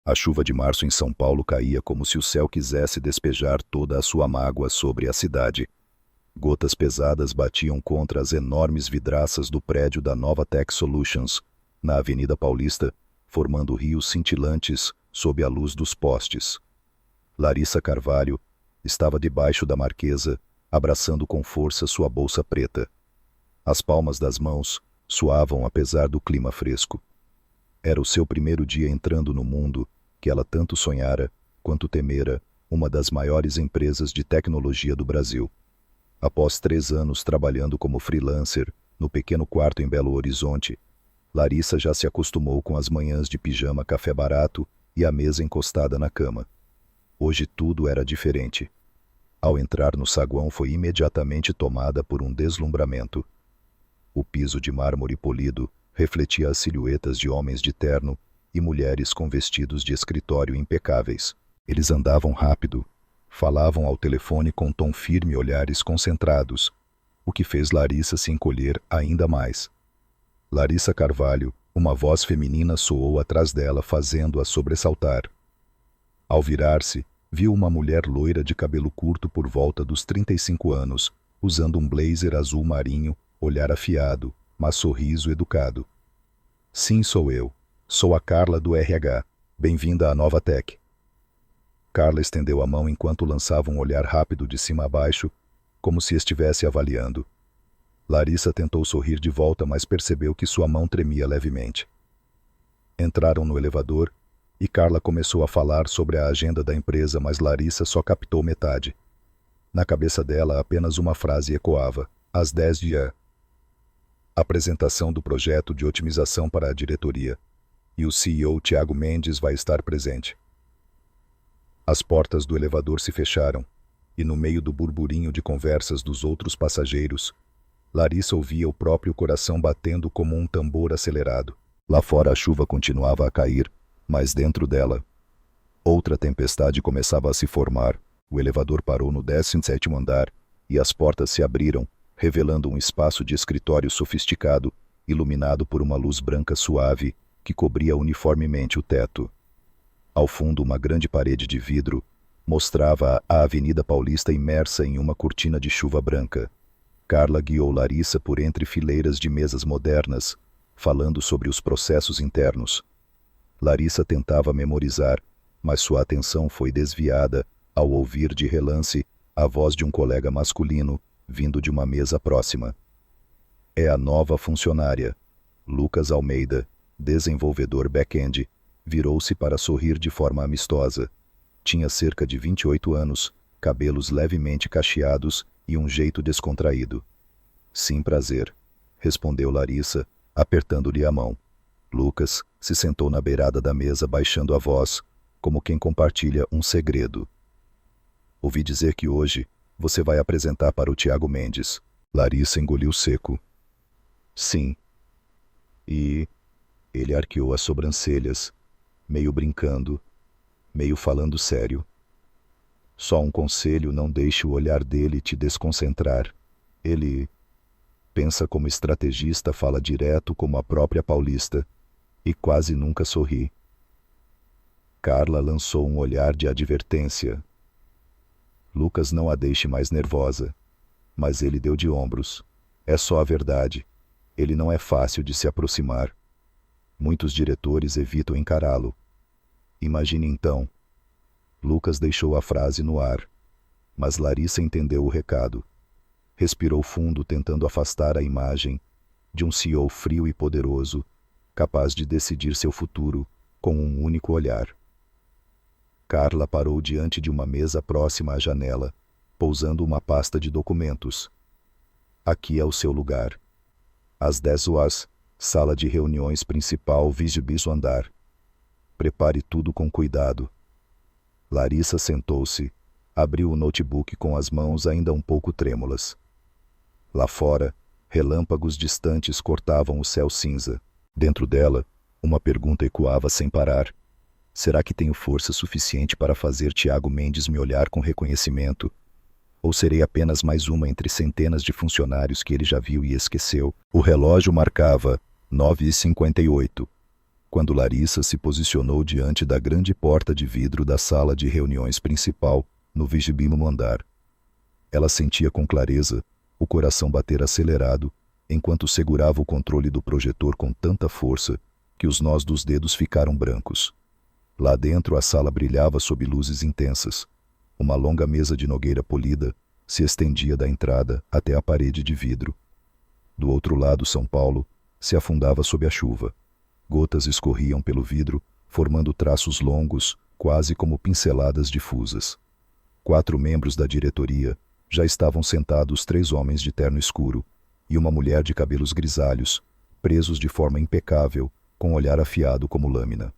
A chuva de março em São Paulo caía como se o céu quisesse despejar toda a sua mágoa sobre a cidade. Gotas pesadas batiam contra as enormes vidraças do prédio da Nova Tech Solutions, na Avenida Paulista, formando rios cintilantes sob a luz dos postes. Larissa Carvalho estava debaixo da marquesa, abraçando com força sua bolsa preta. As palmas das mãos suavam apesar do clima fresco. Era o seu primeiro dia entrando no mundo que ela tanto sonhara quanto temera, uma das maiores empresas de tecnologia do Brasil. Após 3 anos trabalhando como freelancer no pequeno quarto em Belo Horizonte, Larissa já se acostumou com as manhãs de pijama café barato e a mesa encostada na cama. Hoje tudo era diferente. Ao entrar no saguão foi imediatamente tomada por um deslumbramento. O piso de mármore polido refletia as silhuetas de homens de terno e mulheres com vestidos de escritório impecáveis. Eles andavam rápido, falavam ao telefone com tom firme e olhares concentrados, o que fez Larissa se encolher ainda mais. Larissa Carvalho, uma voz feminina soou atrás dela, fazendo-a sobressaltar. Ao virar-se, viu uma mulher loira de cabelo curto por volta dos 35 anos, usando um blazer azul marinho, olhar afiado, mas sorriso educado. Sim, sou eu. Sou a Carla do RH. Bem-vinda à Nova Tech. Carla estendeu a mão enquanto lançava um olhar rápido de cima a baixo, como se estivesse avaliando. Larissa tentou sorrir de volta, mas percebeu que sua mão tremia levemente. Entraram no elevador e Carla começou a falar sobre a agenda da empresa, mas Larissa só captou metade. Na cabeça dela apenas uma frase ecoava: às 10 dia. Apresentação do projeto de otimização para a diretoria, e o CEO Tiago Mendes vai estar presente. As portas do elevador se fecharam, e no meio do burburinho de conversas dos outros passageiros, Larissa ouvia o próprio coração batendo como um tambor acelerado. Lá fora a chuva continuava a cair, mas dentro dela, outra tempestade começava a se formar. O elevador parou no 17º andar, e as portas se abriram, revelando um espaço de escritório sofisticado, iluminado por uma luz branca suave, que cobria uniformemente o teto. Ao fundo, uma grande parede de vidro mostrava a Avenida Paulista imersa em uma cortina de chuva branca. Carla guiou Larissa por entre fileiras de mesas modernas, falando sobre os processos internos. Larissa tentava memorizar, mas sua atenção foi desviada ao ouvir de relance a voz de um colega masculino vindo de uma mesa próxima. É a nova funcionária. Lucas Almeida, desenvolvedor back-end, virou-se para sorrir de forma amistosa. Tinha cerca de 28 anos, cabelos levemente cacheados e um jeito descontraído. Sim, prazer, respondeu Larissa, apertando-lhe a mão. Lucas se sentou na beirada da mesa, baixando a voz, como quem compartilha um segredo. Ouvi dizer que hoje você vai apresentar para o Tiago Mendes. Larissa engoliu seco. Sim. E ele arqueou as sobrancelhas, meio brincando, meio falando sério. Só um conselho: não deixe o olhar dele te desconcentrar. Ele pensa como estrategista, fala direto como a própria Paulista, e quase nunca sorri. Carla lançou um olhar de advertência. Lucas, não a deixe mais nervosa. Mas ele deu de ombros. É só a verdade. Ele não é fácil de se aproximar. Muitos diretores evitam encará-lo. Imagine então. Lucas deixou a frase no ar. Mas Larissa entendeu o recado. Respirou fundo, tentando afastar a imagem de um CEO frio e poderoso, capaz de decidir seu futuro com um único olhar. Carla parou diante de uma mesa próxima à janela, pousando uma pasta de documentos. Aqui é o seu lugar. Às 10 horas, sala de reuniões principal, 20º andar. Prepare tudo com cuidado. Larissa sentou-se, abriu o notebook com as mãos ainda um pouco trêmulas. Lá fora, relâmpagos distantes cortavam o céu cinza. Dentro dela, uma pergunta ecoava sem parar. Será que tenho força suficiente para fazer Tiago Mendes me olhar com reconhecimento? Ou serei apenas mais uma entre centenas de funcionários que ele já viu e esqueceu? O relógio marcava 9h58. quando Larissa se posicionou diante da grande porta de vidro da sala de reuniões principal, no 20º andar. Ela sentia com clareza o coração bater acelerado, enquanto segurava o controle do projetor com tanta força que os nós dos dedos ficaram brancos. Lá dentro a sala brilhava sob luzes intensas. Uma longa mesa de nogueira polida se estendia da entrada até a parede de vidro. Do outro lado, São Paulo se afundava sob a chuva. Gotas escorriam pelo vidro, formando traços longos, quase como pinceladas difusas. 4 membros da diretoria já estavam sentados, 3 homens de terno escuro e uma mulher de cabelos grisalhos, presos de forma impecável, com um olhar afiado como lâmina.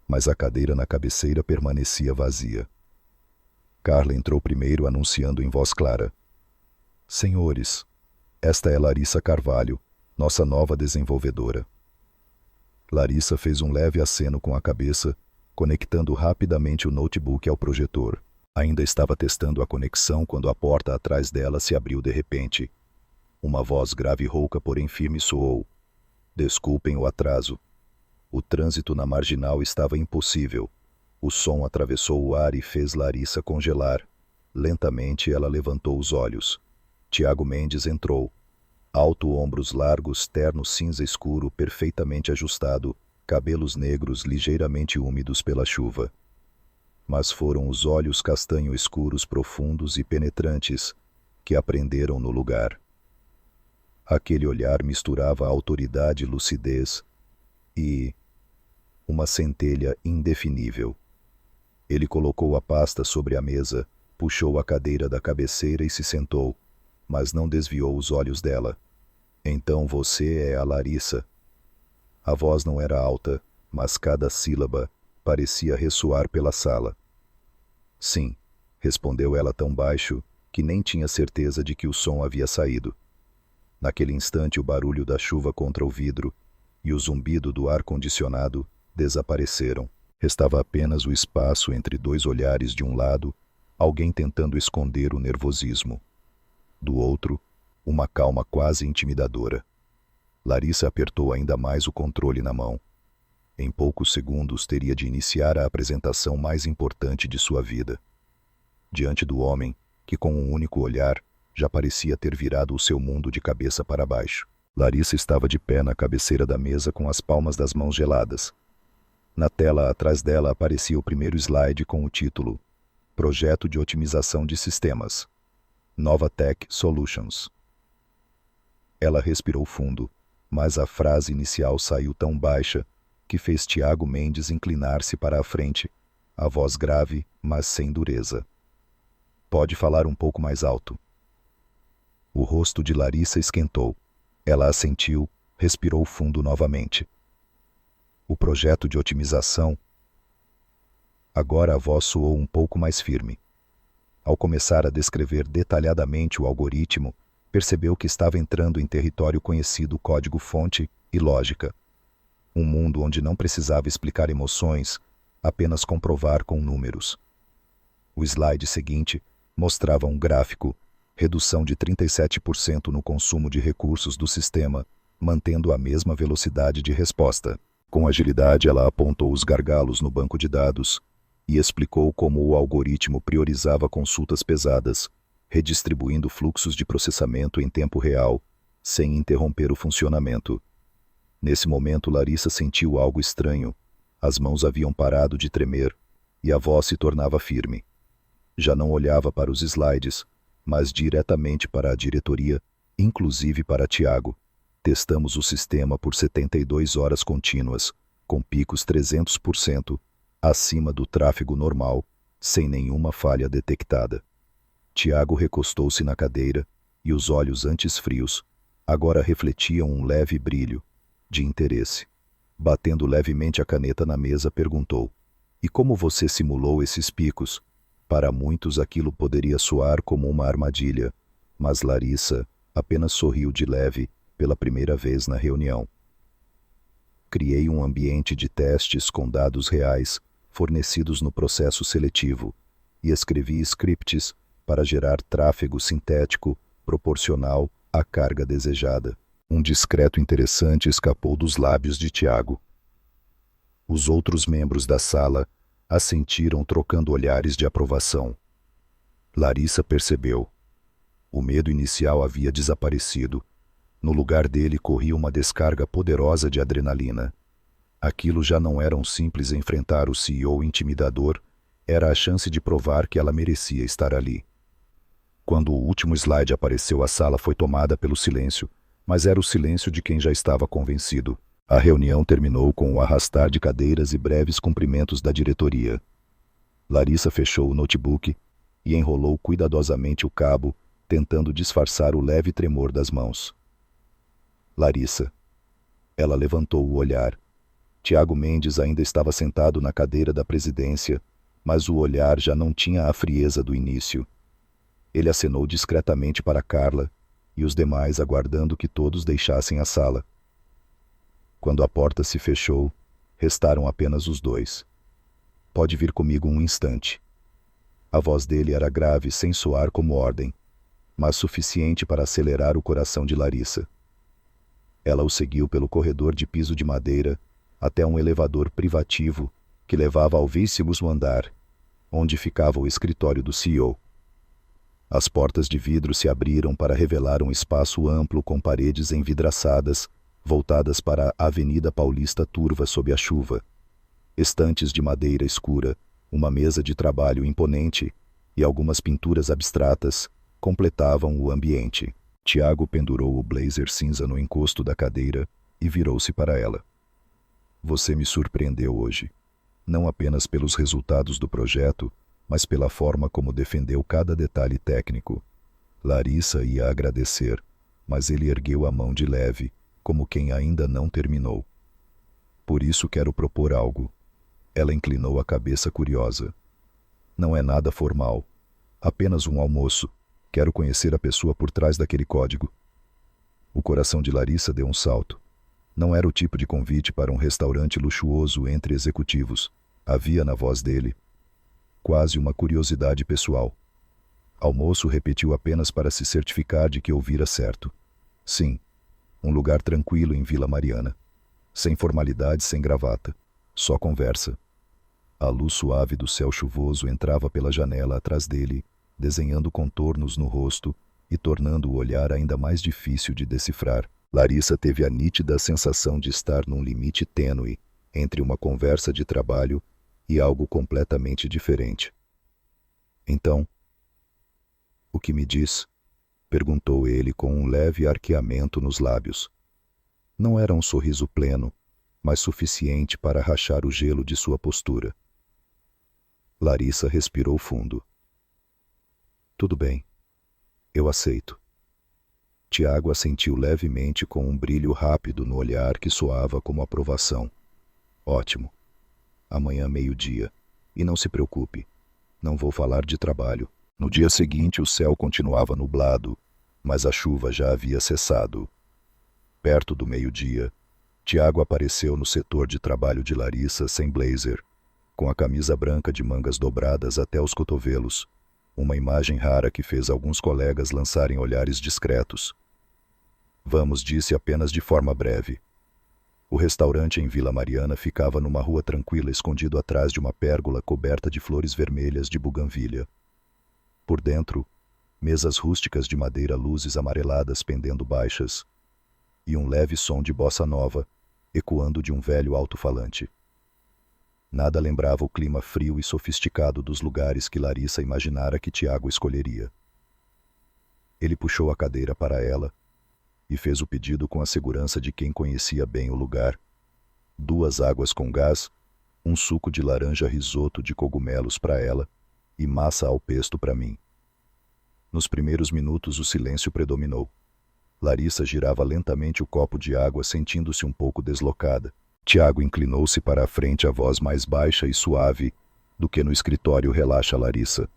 Mas a cadeira na cabeceira permanecia vazia. Carla entrou primeiro, anunciando em voz clara: "Senhores, esta é Larissa Carvalho, nossa nova desenvolvedora." Larissa fez um leve aceno com a cabeça, conectando rapidamente o notebook ao projetor. Ainda estava testando a conexão quando a porta atrás dela se abriu de repente. Uma voz grave e rouca, porém firme, soou: "Desculpem o atraso. O trânsito na marginal estava impossível." O som atravessou o ar e fez Larissa congelar. Lentamente ela levantou os olhos. Tiago Mendes entrou. Alto, ombros largos, terno cinza escuro perfeitamente ajustado, cabelos negros ligeiramente úmidos pela chuva. Mas foram os olhos castanho escuros, profundos e penetrantes que a prenderam no lugar. Aquele olhar misturava autoridade, lucidez e uma centelha indefinível. Ele colocou a pasta sobre a mesa, puxou a cadeira da cabeceira e se sentou, mas não desviou os olhos dela. "Então você é a Larissa." A voz não era alta, mas cada sílaba parecia ressoar pela sala. "Sim", respondeu ela tão baixo que nem tinha certeza de que o som havia saído. Naquele instante o barulho da chuva contra o vidro e o zumbido do ar-condicionado desapareceram. Restava apenas o espaço entre 2 olhares. De um lado, alguém tentando esconder o nervosismo. Do outro, uma calma quase intimidadora. Larissa apertou ainda mais o controle na mão. Em poucos segundos teria de iniciar a apresentação mais importante de sua vida. Diante do homem, que com um único olhar já parecia ter virado o seu mundo de cabeça para baixo. Larissa estava de pé na cabeceira da mesa com as palmas das mãos geladas. Na tela atrás dela aparecia o primeiro slide com o título: Projeto de Otimização de Sistemas. Nova Tech Solutions. Ela respirou fundo, mas a frase inicial saiu tão baixa que fez Tiago Mendes inclinar-se para a frente, a voz grave, mas sem dureza: "Pode falar um pouco mais alto." O rosto de Larissa esquentou. Ela assentiu, respirou fundo novamente. "O projeto de otimização." Agora a voz soou um pouco mais firme. Ao começar a descrever detalhadamente o algoritmo, percebeu que estava entrando em território conhecido: código-fonte e lógica. Um mundo onde não precisava explicar emoções, apenas comprovar com números. O slide seguinte mostrava um gráfico: redução de 37% no consumo de recursos do sistema, mantendo a mesma velocidade de resposta. Com agilidade, ela apontou os gargalos no banco de dados e explicou como o algoritmo priorizava consultas pesadas, redistribuindo fluxos de processamento em tempo real, sem interromper o funcionamento. Nesse momento, Larissa sentiu algo estranho. As mãos haviam parado de tremer e a voz se tornava firme. Já não olhava para os slides, mas diretamente para a diretoria, inclusive para Tiago. "Testamos o sistema por 72 horas contínuas, com picos 300% acima do tráfego normal, sem nenhuma falha detectada." Tiago recostou-se na cadeira e os olhos antes frios agora refletiam um leve brilho de interesse. Batendo levemente a caneta na mesa, perguntou: "E como você simulou esses picos?" Para muitos aquilo poderia soar como uma armadilha, mas Larissa apenas sorriu de leve pela primeira vez na reunião. "Criei um ambiente de testes com dados reais fornecidos no processo seletivo e escrevi scripts para gerar tráfego sintético proporcional à carga desejada." Um discreto interessante escapou dos lábios de Tiago. Os outros membros da sala assentiram trocando olhares de aprovação. Larissa percebeu. O medo inicial havia desaparecido. No lugar dele corria uma descarga poderosa de adrenalina. Aquilo já não era um simples enfrentar o CEO intimidador, era a chance de provar que ela merecia estar ali. Quando o último slide apareceu, a sala foi tomada pelo silêncio, mas era o silêncio de quem já estava convencido. A reunião terminou com o arrastar de cadeiras e breves cumprimentos da diretoria. Larissa fechou o notebook e enrolou cuidadosamente o cabo, tentando disfarçar o leve tremor das mãos. Larissa. Ela levantou o olhar. Tiago Mendes ainda estava sentado na cadeira da presidência, mas o olhar já não tinha a frieza do início. Ele acenou discretamente para Carla e os demais, aguardando que todos deixassem a sala. Quando a porta se fechou, restaram apenas os dois. Pode vir comigo um instante. A voz dele era grave, sem soar como ordem, mas suficiente para acelerar o coração de Larissa. Ela o seguiu pelo corredor de piso de madeira até um elevador privativo que levava ao 20º andar, onde ficava o escritório do CEO. As portas de vidro se abriram para revelar um espaço amplo com paredes envidraçadas, voltadas para a Avenida Paulista turva sob a chuva. Estantes de madeira escura, uma mesa de trabalho imponente e algumas pinturas abstratas completavam o ambiente. Tiago pendurou o blazer cinza no encosto da cadeira e virou-se para ela. Você me surpreendeu hoje, não apenas pelos resultados do projeto, mas pela forma como defendeu cada detalhe técnico. Larissa ia agradecer, mas ele ergueu a mão de leve, como quem ainda não terminou. Por isso quero propor algo. Ela inclinou a cabeça curiosa. Não é nada formal. Apenas um almoço. Quero conhecer a pessoa por trás daquele código. O coração de Larissa deu um salto. Não era o tipo de convite para um restaurante luxuoso entre executivos. Havia na voz dele quase uma curiosidade pessoal. Almoço repetiu apenas para se certificar de que ouvira certo. Sim, um lugar tranquilo em Vila Mariana. Sem formalidades, sem gravata. Só conversa. A luz suave do céu chuvoso entrava pela janela atrás dele, desenhando contornos no rosto e tornando o olhar ainda mais difícil de decifrar. Larissa teve a nítida sensação de estar num limite tênue entre uma conversa de trabalho e algo completamente diferente. Então, o que me diz? Perguntou ele com um leve arqueamento nos lábios. Não era um sorriso pleno, mas suficiente para rachar o gelo de sua postura. Larissa respirou fundo. Tudo bem. Eu aceito. Tiago assentiu levemente com um brilho rápido no olhar que soava como aprovação. Ótimo. Amanhã 12h. E não se preocupe. Não vou falar de trabalho. No dia seguinte o céu continuava nublado, mas a chuva já havia cessado. Perto do 12h, Tiago apareceu no setor de trabalho de Larissa sem blazer, com a camisa branca de mangas dobradas até os cotovelos, uma imagem rara que fez alguns colegas lançarem olhares discretos. Vamos, disse apenas de forma breve. O restaurante em Vila Mariana ficava numa rua tranquila, escondido atrás de uma pérgola coberta de flores vermelhas de buganvília. Por dentro, mesas rústicas de madeira, luzes amareladas pendendo baixas, e um leve som de bossa nova, ecoando de um velho alto-falante. Nada lembrava o clima frio e sofisticado dos lugares que Larissa imaginara que Tiago escolheria. Ele puxou a cadeira para ela e fez o pedido com a segurança de quem conhecia bem o lugar. 2 águas com gás, um suco de laranja risoto de cogumelos para ela e massa ao pesto para mim. Nos primeiros minutos o silêncio predominou. Larissa girava lentamente o copo de água, sentindo-se um pouco deslocada. Tiago inclinou-se para a frente, a voz mais baixa e suave do que no escritório. Relaxa, Larissa.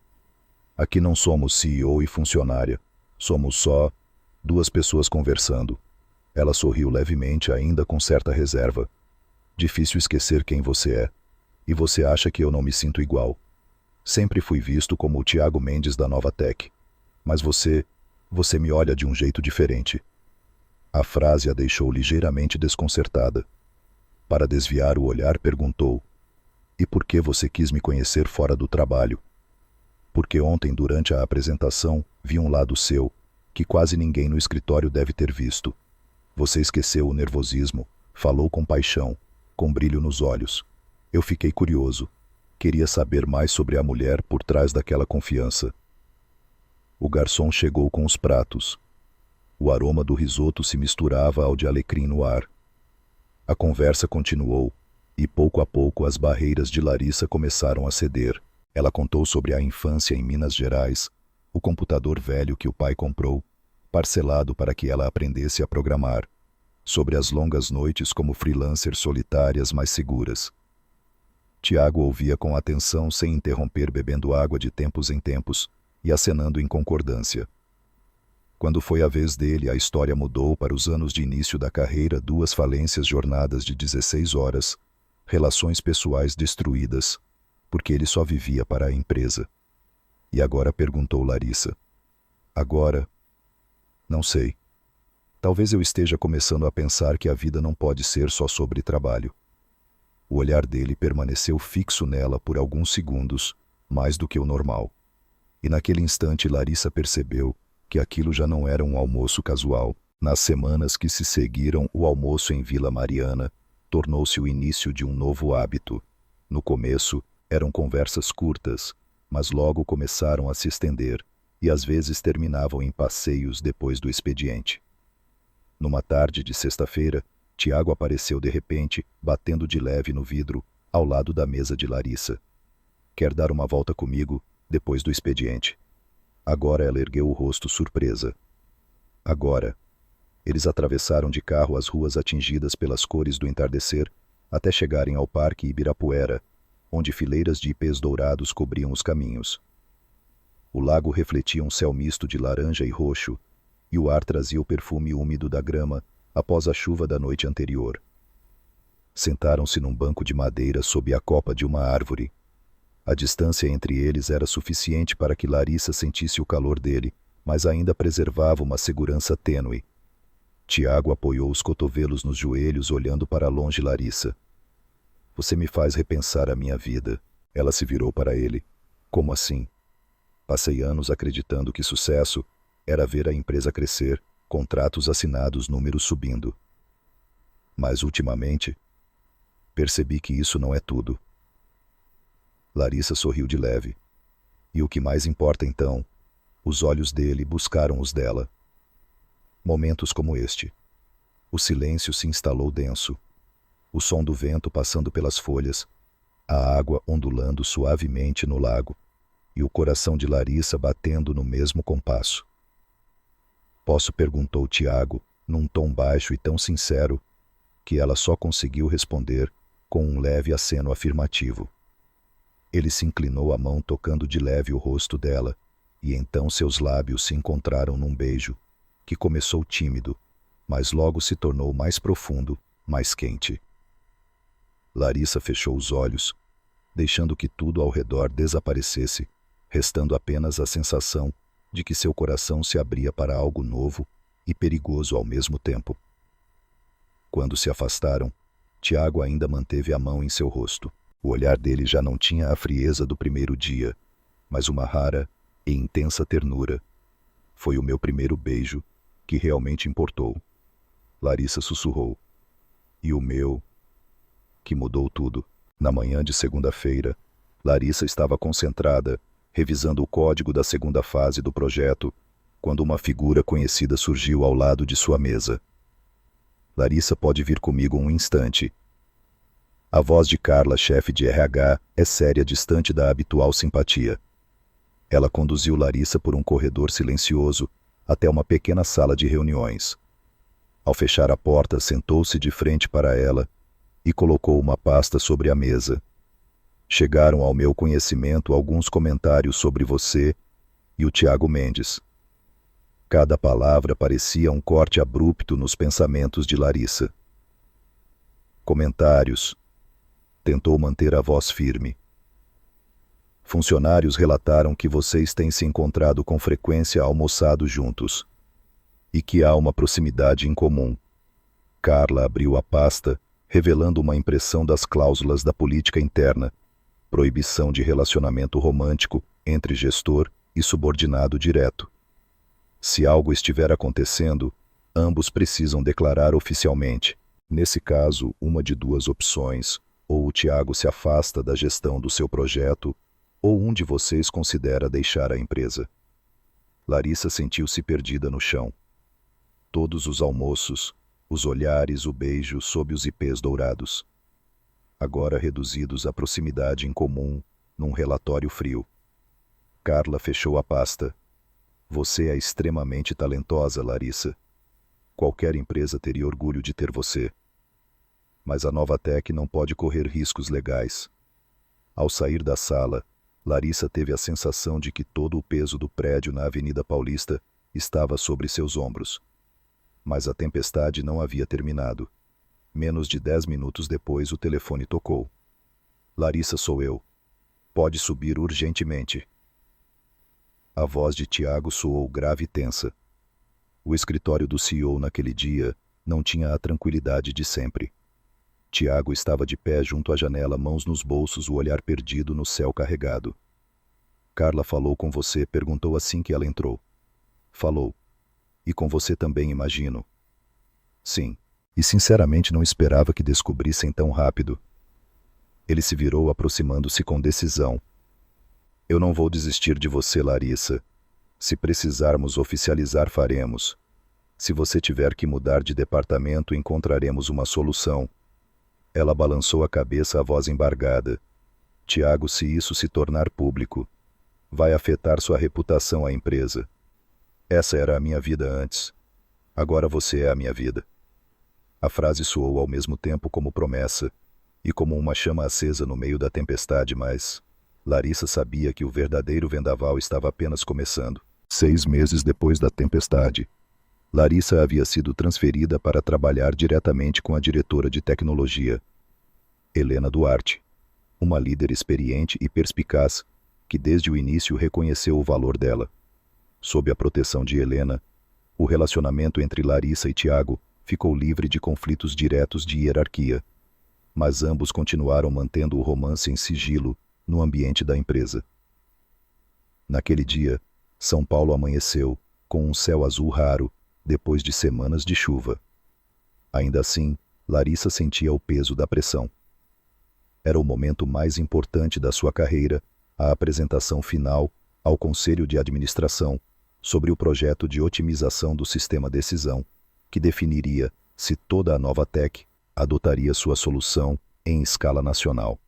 Aqui não somos CEO e funcionária. Somos só 2 pessoas conversando. Ela sorriu levemente, ainda com certa reserva. Difícil esquecer quem você é. E você acha que eu não me sinto igual. Sempre fui visto como o Tiago Mendes da Nova Tech. Mas você me olha de um jeito diferente. A frase a deixou ligeiramente desconcertada. Para desviar o olhar, perguntou: "E por que você quis me conhecer fora do trabalho?" "Porque ontem, durante a apresentação, vi um lado seu, que quase ninguém no escritório deve ter visto. Você esqueceu o nervosismo, falou com paixão, com brilho nos olhos. Eu fiquei curioso. Queria saber mais sobre a mulher por trás daquela confiança." O garçom chegou com os pratos. O aroma do risoto se misturava ao de alecrim no ar. A conversa continuou, e pouco a pouco as barreiras de Larissa começaram a ceder. Ela contou sobre a infância em Minas Gerais, o computador velho que o pai comprou, parcelado para que ela aprendesse a programar, sobre as longas noites como freelancer solitárias mais seguras. Tiago ouvia com atenção sem interromper, bebendo água de tempos em tempos e acenando em concordância. Quando foi a vez dele, a história mudou para os anos de início da carreira: 2 falências, jornadas de 16 horas, relações pessoais destruídas, porque ele só vivia para a empresa. E agora, perguntou Larissa. Agora? Não sei. Talvez eu esteja começando a pensar que a vida não pode ser só sobre trabalho. O olhar dele permaneceu fixo nela por alguns segundos, mais do que o normal. E naquele instante Larissa percebeu que aquilo já não era um almoço casual. Nas semanas que se seguiram, o almoço em Vila Mariana tornou-se o início de um novo hábito. No começo, eram conversas curtas, mas logo começaram a se estender, e às vezes terminavam em passeios depois do expediente. Numa tarde de sexta-feira, Tiago apareceu de repente, batendo de leve no vidro, ao lado da mesa de Larissa. "Quer dar uma volta comigo, depois do expediente?" Agora ela ergueu o rosto surpresa. Agora. Eles atravessaram de carro as ruas atingidas pelas cores do entardecer, até chegarem ao Parque Ibirapuera, onde fileiras de ipês dourados cobriam os caminhos. O lago refletia um céu misto de laranja e roxo, e o ar trazia o perfume úmido da grama após a chuva da noite anterior. Sentaram-se num banco de madeira sob a copa de uma árvore. A distância entre eles era suficiente para que Larissa sentisse o calor dele, mas ainda preservava uma segurança tênue. Tiago apoiou os cotovelos nos joelhos, olhando para longe Larissa. "Você me faz repensar a minha vida." Ela se virou para ele. "Como assim?" "Passei anos acreditando que sucesso era ver a empresa crescer, contratos assinados, números subindo. Mas ultimamente, percebi que isso não é tudo." Larissa sorriu de leve. "E o que mais importa então?" Os olhos dele buscaram os dela. Momentos como este. O silêncio se instalou denso. O som do vento passando pelas folhas, a água ondulando suavemente no lago, e o coração de Larissa batendo no mesmo compasso. "Posso?" perguntou Tiago, num tom baixo e tão sincero, que ela só conseguiu responder com um leve aceno afirmativo. Ele se inclinou, a mão tocando de leve o rosto dela, e então seus lábios se encontraram num beijo, que começou tímido, mas logo se tornou mais profundo, mais quente. Larissa fechou os olhos, deixando que tudo ao redor desaparecesse, restando apenas a sensação de que seu coração se abria para algo novo e perigoso ao mesmo tempo. Quando se afastaram, Tiago ainda manteve a mão em seu rosto. O olhar dele já não tinha a frieza do primeiro dia, mas uma rara e intensa ternura. "Foi o meu primeiro beijo que realmente importou." Larissa sussurrou. "E o meu?" Que mudou tudo. Na manhã de segunda-feira, Larissa estava concentrada, revisando o código da segunda fase do projeto, quando uma figura conhecida surgiu ao lado de sua mesa. "Larissa, pode vir comigo um instante." A voz de Carla, chefe de RH, é séria, distante da habitual simpatia. Ela conduziu Larissa por um corredor silencioso até uma pequena sala de reuniões. Ao fechar a porta, sentou-se de frente para ela e colocou uma pasta sobre a mesa. "Chegaram ao meu conhecimento alguns comentários sobre você e o Tiago Mendes." Cada palavra parecia um corte abrupto nos pensamentos de Larissa. "Comentários." Tentou manter a voz firme. "Funcionários relataram que vocês têm se encontrado com frequência, almoçado juntos, e que há uma proximidade em comum." Carla abriu a pasta, revelando uma impressão das cláusulas da política interna, proibição de relacionamento romântico entre gestor e subordinado direto. Se algo estiver acontecendo, ambos precisam declarar oficialmente. Nesse caso, uma de duas opções: ou o Tiago se afasta da gestão do seu projeto, ou um de vocês considera deixar a empresa. Larissa sentiu-se perdida no chão. Todos os almoços, os olhares, o beijo sob os ipês dourados. Agora reduzidos à proximidade em comum, num relatório frio. Carla fechou a pasta. Você é extremamente talentosa, Larissa. Qualquer empresa teria orgulho de ter você. Mas a Novatec não pode correr riscos legais. Ao sair da sala, Larissa teve a sensação de que todo o peso do prédio na Avenida Paulista estava sobre seus ombros. Mas a tempestade não havia terminado. Menos de 10 minutos depois o telefone tocou. Larissa, sou eu. Pode subir urgentemente. A voz de Tiago soou grave e tensa. O escritório do CEO naquele dia não tinha a tranquilidade de sempre. Tiago estava de pé junto à janela, mãos nos bolsos, o olhar perdido no céu carregado. Carla falou com você, perguntou assim que ela entrou. Falou. E com você também, imagino. Sim. E sinceramente não esperava que descobrissem tão rápido. Ele se virou, aproximando-se com decisão. Eu não vou desistir de você, Larissa. Se precisarmos oficializar, faremos. Se você tiver que mudar de departamento, encontraremos uma solução. Ela balançou a cabeça, a voz embargada. Tiago, se isso se tornar público, vai afetar sua reputação à empresa. Essa era a minha vida antes. Agora você é a minha vida. A frase soou ao mesmo tempo como promessa e como uma chama acesa no meio da tempestade, mas Larissa sabia que o verdadeiro vendaval estava apenas começando. 6 meses depois da tempestade, Larissa havia sido transferida para trabalhar diretamente com a diretora de tecnologia, Helena Duarte, uma líder experiente e perspicaz que desde o início reconheceu o valor dela. Sob a proteção de Helena, o relacionamento entre Larissa e Tiago ficou livre de conflitos diretos de hierarquia, mas ambos continuaram mantendo o romance em sigilo no ambiente da empresa. Naquele dia, São Paulo amanheceu com um céu azul raro depois de semanas de chuva. Ainda assim, Larissa sentia o peso da pressão. Era o momento mais importante da sua carreira, a apresentação final ao Conselho de Administração sobre o projeto de otimização do sistema decisão, que definiria se toda a Novatec adotaria sua solução em escala nacional.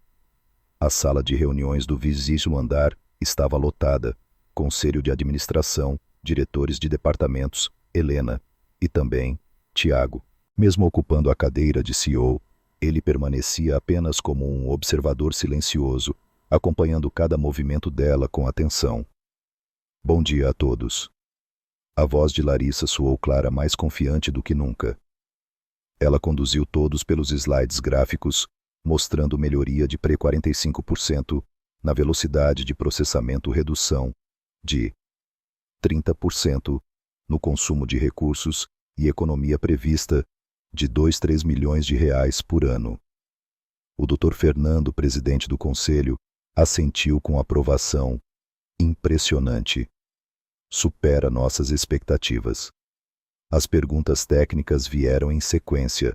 A sala de reuniões do 20º andar estava lotada, Conselho de Administração, diretores de departamentos, Helena e também Tiago. Mesmo ocupando a cadeira de CEO, ele permanecia apenas como um observador silencioso, acompanhando cada movimento dela com atenção. Bom dia a todos. A voz de Larissa soou clara, mais confiante do que nunca. Ela conduziu todos pelos slides gráficos, mostrando melhoria de 45% na velocidade de processamento, redução de 30% no consumo de recursos e economia prevista de 2-3 milhões de reais por ano. O Dr. Fernando, presidente do conselho, assentiu com aprovação. Impressionante. Supera nossas expectativas. As perguntas técnicas vieram em sequência,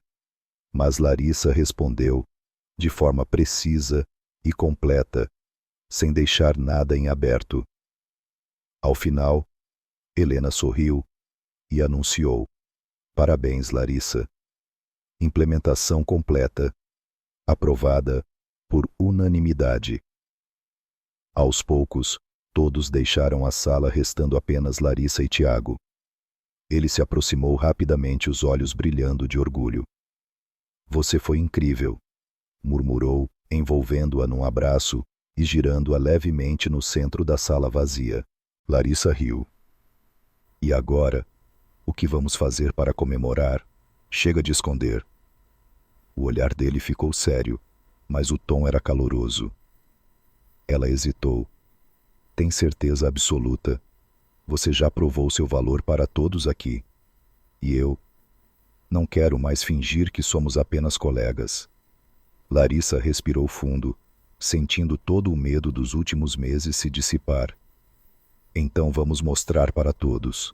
mas Larissa respondeu de forma precisa e completa, sem deixar nada em aberto. Ao final, Helena sorriu e anunciou: Parabéns, Larissa. Implementação completa. Aprovada por unanimidade. Aos poucos, todos deixaram a sala, restando apenas Larissa e Tiago. Ele se aproximou rapidamente, os olhos brilhando de orgulho. Você foi incrível, murmurou, envolvendo-a num abraço e girando-a levemente no centro da sala vazia. Larissa riu. E agora, o que vamos fazer para comemorar? Chega de esconder. O olhar dele ficou sério, mas o tom era caloroso. Ela hesitou. Tem certeza absoluta? Você já provou seu valor para todos aqui. E eu? Não quero mais fingir que somos apenas colegas. Larissa respirou fundo, sentindo todo o medo dos últimos meses se dissipar. Então vamos mostrar para todos.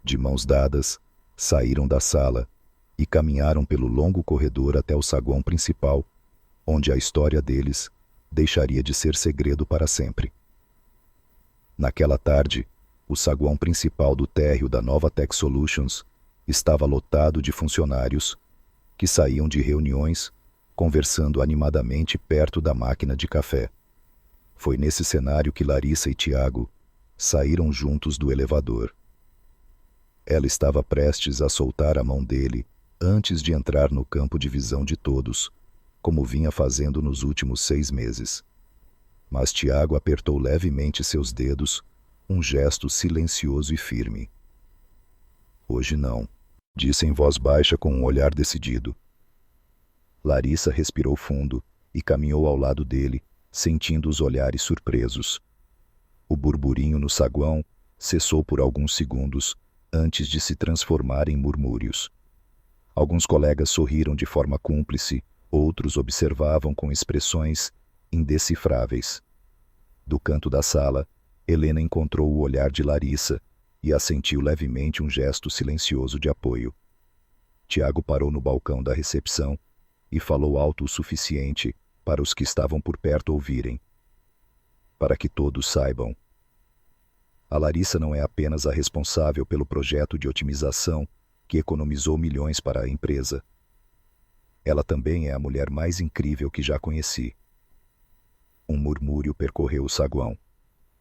De mãos dadas, saíram da sala e caminharam pelo longo corredor até o saguão principal, onde a história deles deixaria de ser segredo para sempre. Naquela tarde, o saguão principal do térreo da Nova Tech Solutions estava lotado de funcionários que saíam de reuniões, conversando animadamente perto da máquina de café. Foi nesse cenário que Larissa e Tiago saíram juntos do elevador. Ela estava prestes a soltar a mão dele antes de entrar no campo de visão de todos, como vinha fazendo nos últimos 6 meses. Mas Tiago apertou levemente seus dedos, um gesto silencioso e firme. Hoje não, disse em voz baixa com um olhar decidido. Larissa respirou fundo e caminhou ao lado dele, sentindo os olhares surpresos. O burburinho no saguão cessou por alguns segundos antes de se transformar em murmúrios. Alguns colegas sorriram de forma cúmplice, outros observavam com expressões indecifráveis. Do canto da sala, Helena encontrou o olhar de Larissa e assentiu levemente um gesto silencioso de apoio. Tiago parou no balcão da recepção e falou alto o suficiente para os que estavam por perto ouvirem. Para que todos saibam. A Larissa não é apenas a responsável pelo projeto de otimização que economizou milhões para a empresa. Ela também é a mulher mais incrível que já conheci. Um murmúrio percorreu o saguão.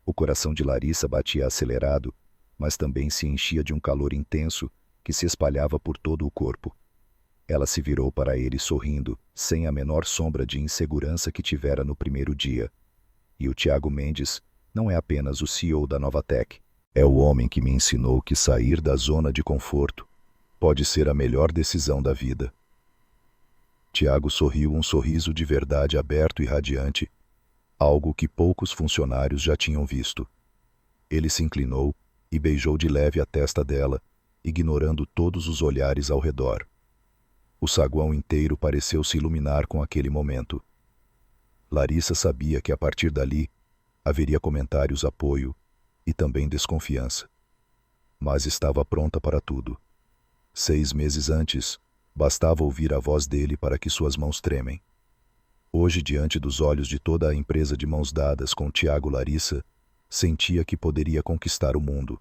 O coração de Larissa batia acelerado, mas também se enchia de um calor intenso que se espalhava por todo o corpo. Ela se virou para ele sorrindo, sem a menor sombra de insegurança que tivera no primeiro dia. E o Tiago Mendes não é apenas o CEO da Nova Tech. É o homem que me ensinou que sair da zona de conforto pode ser a melhor decisão da vida. Tiago sorriu um sorriso de verdade aberto e radiante, algo que poucos funcionários já tinham visto. Ele se inclinou e beijou de leve a testa dela, ignorando todos os olhares ao redor. O saguão inteiro pareceu se iluminar com aquele momento. Larissa sabia que a partir dali haveria comentários apoio e também desconfiança. Mas estava pronta para tudo. 6 meses antes, bastava ouvir a voz dele para que suas mãos tremem. Hoje, diante dos olhos de toda a empresa de mãos dadas com Tiago e Larissa, sentia que poderia conquistar o mundo.